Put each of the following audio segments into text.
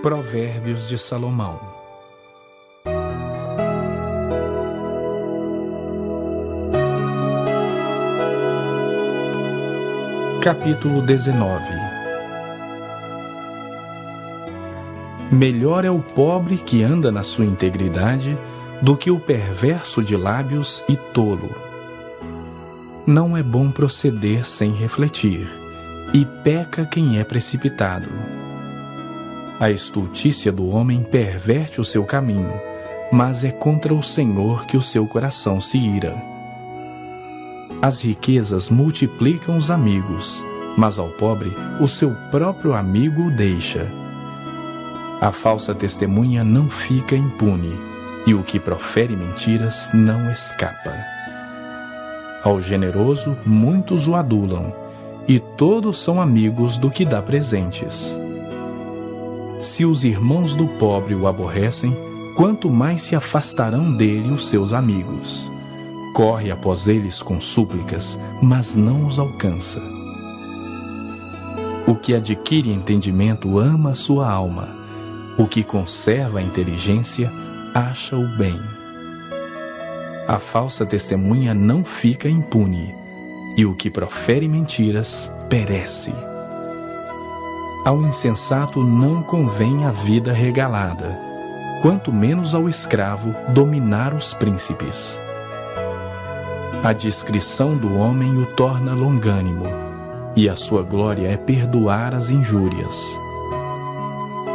Provérbios de Salomão. Capítulo 19. Melhor é o pobre que anda na sua integridade do que o perverso de lábios e tolo. Não é bom proceder sem refletir, e peca quem é precipitado. A estultícia do homem perverte o seu caminho, mas é contra o Senhor que o seu coração se ira. As riquezas multiplicam os amigos, mas ao pobre o seu próprio amigo o deixa. A falsa testemunha não fica impune, e o que profere mentiras não escapa. Ao generoso muitos o adulam, e todos são amigos do que dá presentes. Se os irmãos do pobre o aborrecem, quanto mais se afastarão dele os seus amigos. Corre após eles com súplicas, mas não os alcança. O que adquire entendimento ama a sua alma. O que conserva a inteligência acha o bem. A falsa testemunha não fica impune, e o que profere mentiras perece. Ao insensato não convém a vida regalada, quanto menos ao escravo dominar os príncipes. A discrição do homem o torna longânimo, e a sua glória é perdoar as injúrias.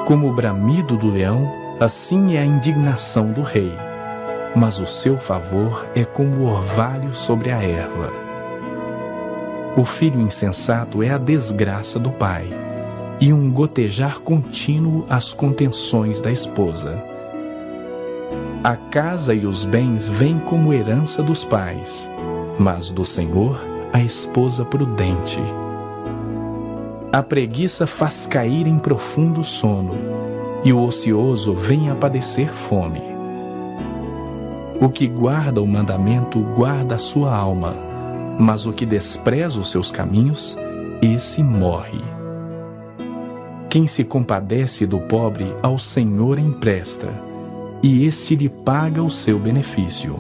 Como o bramido do leão, assim é a indignação do rei, mas o seu favor é como o orvalho sobre a erva. O filho insensato é a desgraça do pai, e um gotejar contínuo às contenções da esposa. A casa e os bens vêm como herança dos pais, mas do Senhor a esposa prudente. A preguiça faz cair em profundo sono, e o ocioso vem a padecer fome. O que guarda o mandamento guarda a sua alma, mas o que despreza os seus caminhos, esse morre. Quem se compadece do pobre ao Senhor empresta, e este lhe paga o seu benefício.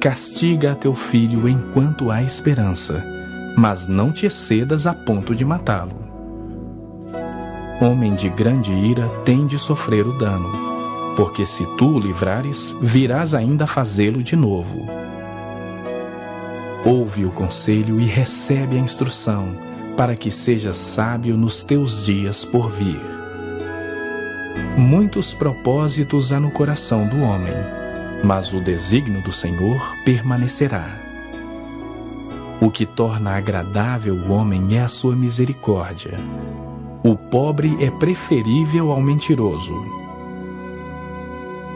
Castiga a teu filho enquanto há esperança, mas não te excedas a ponto de matá-lo. Homem de grande ira tem de sofrer o dano, porque se tu o livrares, virás ainda a fazê-lo de novo. Ouve o conselho e recebe a instrução, para que sejas sábio nos teus dias por vir. Muitos propósitos há no coração do homem, mas o desígnio do Senhor permanecerá. O que torna agradável o homem é a sua misericórdia. O pobre é preferível ao mentiroso.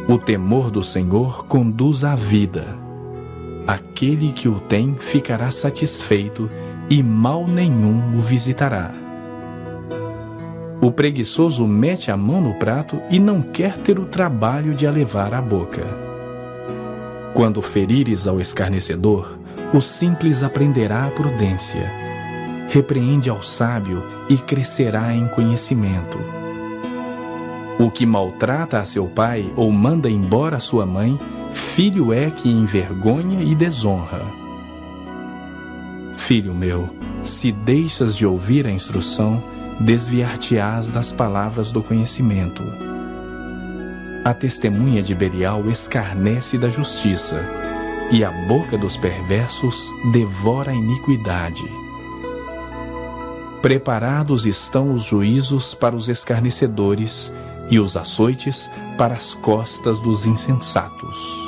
O temor do Senhor conduz à vida. Aquele que o tem ficará satisfeito, e mal nenhum o visitará. O preguiçoso mete a mão no prato e não quer ter o trabalho de a levar à boca. Quando ferires ao escarnecedor, o simples aprenderá a prudência. Repreende ao sábio e crescerá em conhecimento. O que maltrata a seu pai ou manda embora a sua mãe, filho é que envergonha e desonra. Filho meu, se deixas de ouvir a instrução, desviar-te-ás das palavras do conhecimento. A testemunha de Belial escarnece da justiça, e a boca dos perversos devora a iniquidade. Preparados estão os juízos para os escarnecedores, e os açoites para as costas dos insensatos.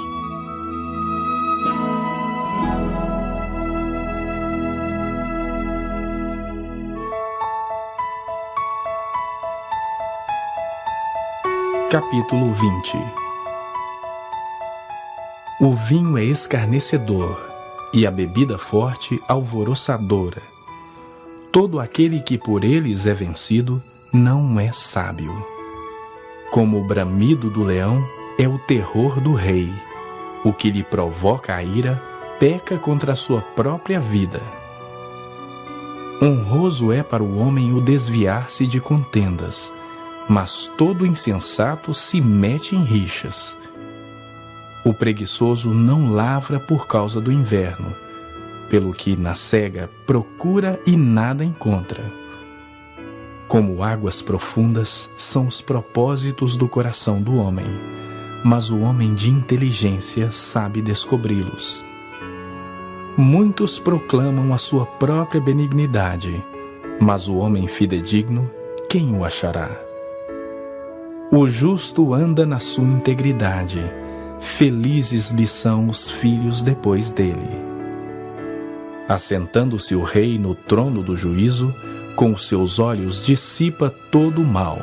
Capítulo 20. O vinho é escarnecedor, e a bebida forte alvoroçadora. Todo aquele que por eles é vencido não é sábio. Como o bramido do leão é o terror do rei. O que lhe provoca a ira peca contra a sua própria vida. Honroso é para o homem o desviar-se de contendas, mas todo insensato se mete em rixas. O preguiçoso não lavra por causa do inverno, pelo que na cega procura e nada encontra. Como águas profundas são os propósitos do coração do homem, mas o homem de inteligência sabe descobri-los. Muitos proclamam a sua própria benignidade, mas o homem fidedigno, quem o achará? O justo anda na sua integridade, felizes lhe são os filhos depois dele. Assentando-se o rei no trono do juízo, com os seus olhos dissipa todo o mal.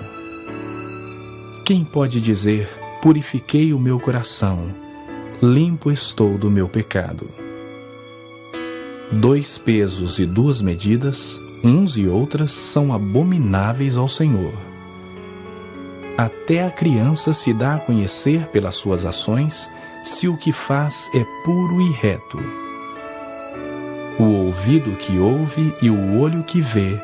Quem pode dizer, purifiquei o meu coração, limpo estou do meu pecado? 2 pesos e 2 medidas, uns e outras, são abomináveis ao Senhor. Até a criança se dá a conhecer pelas suas ações, se o que faz é puro e reto. O ouvido que ouve e o olho que vê,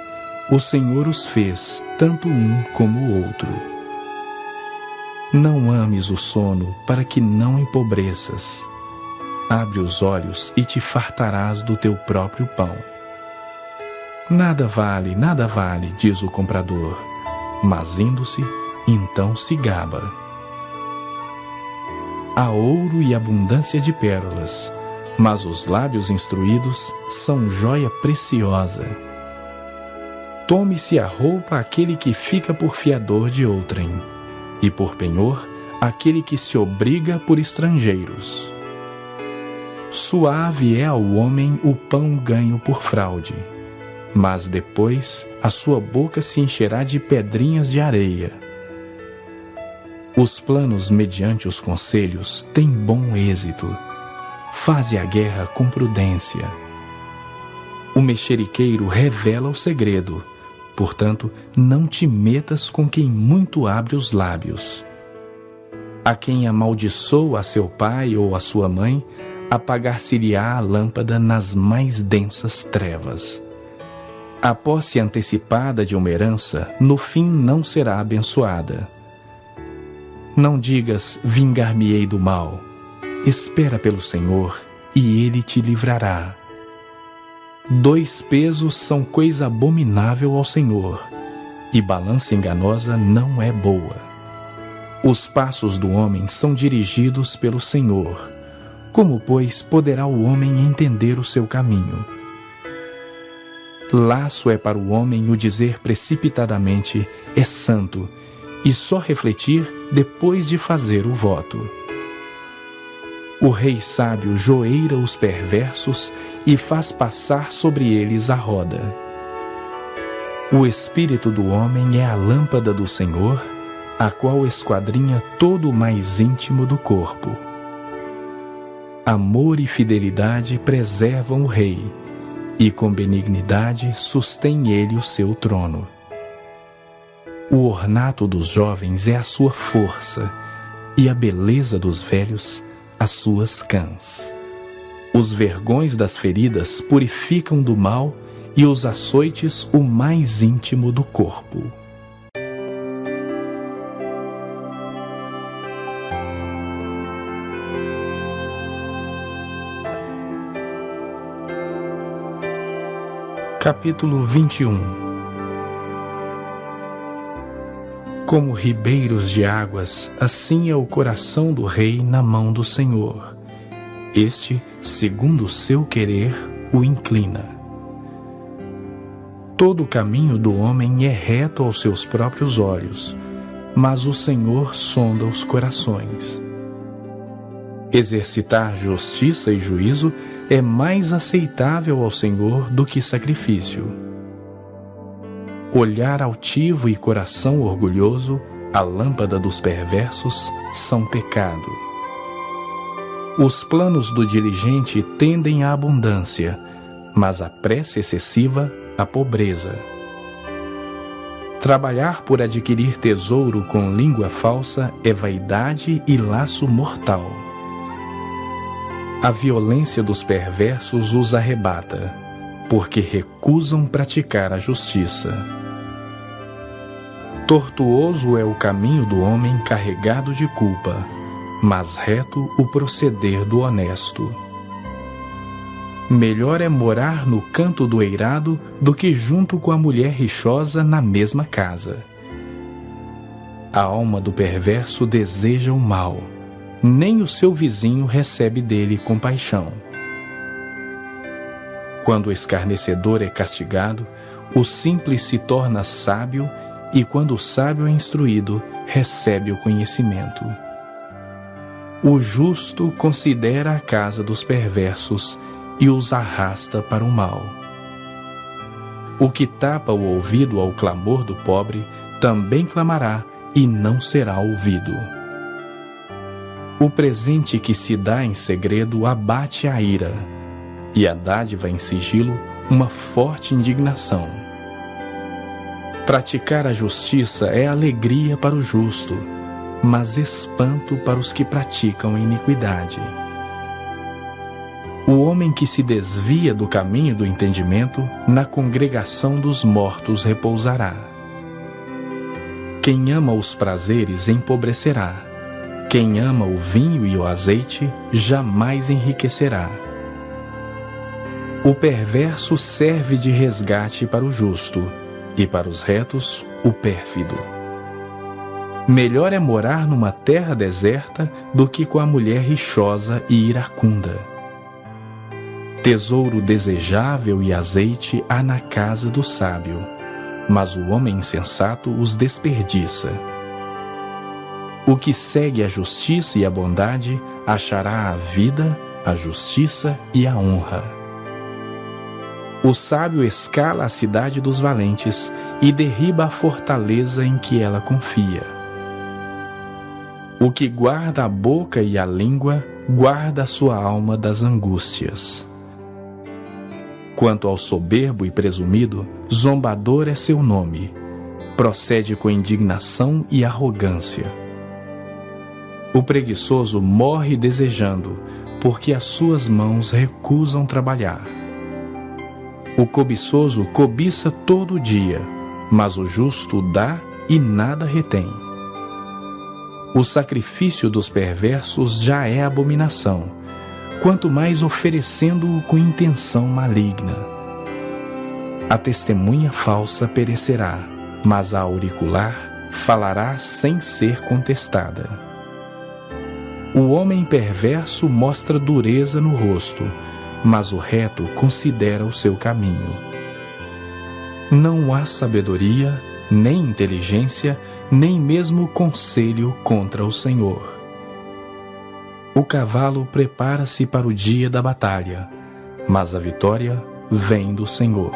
o Senhor os fez, tanto um como o outro. Não ames o sono, para que não empobreças. Abre os olhos e te fartarás do teu próprio pão. Nada vale, diz o comprador, mas indo-se, então se gaba. Há ouro e abundância de pérolas, mas os lábios instruídos são joia preciosa. Tome-se a roupa aquele que fica por fiador de outrem, e por penhor aquele que se obriga por estrangeiros. Suave é ao homem o pão ganho por fraude, mas depois a sua boca se encherá de pedrinhas de areia. Os planos mediante os conselhos têm bom êxito. Faze a guerra com prudência. O mexeriqueiro revela o segredo, portanto, não te metas com quem muito abre os lábios. A quem amaldiçoa a seu pai ou a sua mãe, apagar-se-lhe-á a lâmpada nas mais densas trevas. A posse antecipada de uma herança, no fim não será abençoada. Não digas, vingar-me-ei do mal. Espera pelo Senhor, e Ele te livrará. 2 pesos são coisa abominável ao Senhor, e balança enganosa não é boa. Os passos do homem são dirigidos pelo Senhor. Como, pois, poderá o homem entender o seu caminho? Laço é para o homem o dizer precipitadamente, é santo, e só refletir depois de fazer o voto. O rei sábio joeira os perversos e faz passar sobre eles a roda. O espírito do homem é a lâmpada do Senhor, a qual esquadrinha todo o mais íntimo do corpo. Amor e fidelidade preservam o rei, e com benignidade sustém ele o seu trono. O ornato dos jovens é a sua força, e a beleza dos velhos as suas cãs. Os vergões das feridas purificam do mal, e os açoites o mais íntimo do corpo. Capítulo 21. Como ribeiros de águas, assim é o coração do rei na mão do Senhor. Este, segundo o seu querer, o inclina. Todo o caminho do homem é reto aos seus próprios olhos, mas o Senhor sonda os corações. Exercitar justiça e juízo é mais aceitável ao Senhor do que sacrifício. Olhar altivo e coração orgulhoso, a lâmpada dos perversos, são pecado. Os planos do diligente tendem à abundância, mas a pressa excessiva à pobreza. Trabalhar por adquirir tesouro com língua falsa é vaidade e laço mortal. A violência dos perversos os arrebata, porque recusam praticar a justiça. Tortuoso é o caminho do homem carregado de culpa, mas reto o proceder do honesto. Melhor é morar no canto do eirado do que junto com a mulher rixosa na mesma casa. A alma do perverso deseja o mal, nem o seu vizinho recebe dele compaixão. Quando o escarnecedor é castigado, o simples se torna sábio, e quando o sábio é instruído, recebe o conhecimento. O justo considera a casa dos perversos e os arrasta para o mal. O que tapa o ouvido ao clamor do pobre também clamará e não será ouvido. O presente que se dá em segredo abate a ira, e a dádiva em sigilo uma forte indignação. Praticar a justiça é alegria para o justo, mas espanto para os que praticam a iniquidade. O homem que se desvia do caminho do entendimento, na congregação dos mortos repousará. Quem ama os prazeres empobrecerá. Quem ama o vinho e o azeite jamais enriquecerá. O perverso serve de resgate para o justo, e para os retos, o pérfido. Melhor é morar numa terra deserta do que com a mulher rixosa e iracunda. Tesouro desejável e azeite há na casa do sábio, mas o homem insensato os desperdiça. O que segue a justiça e a bondade achará a vida, a justiça e a honra. O sábio escala a cidade dos valentes e derriba a fortaleza em que ela confia. O que guarda a boca e a língua, guarda a sua alma das angústias. Quanto ao soberbo e presumido, zombador é seu nome. Procede com indignação e arrogância. O preguiçoso morre desejando, porque as suas mãos recusam trabalhar. O cobiçoso cobiça todo dia, mas o justo dá e nada retém. O sacrifício dos perversos já é abominação, quanto mais oferecendo-o com intenção maligna. A testemunha falsa perecerá, mas a auricular falará sem ser contestada. O homem perverso mostra dureza no rosto, mas o reto considera o seu caminho. Não há sabedoria, nem inteligência, nem mesmo conselho contra o Senhor. O cavalo prepara-se para o dia da batalha, mas a vitória vem do Senhor.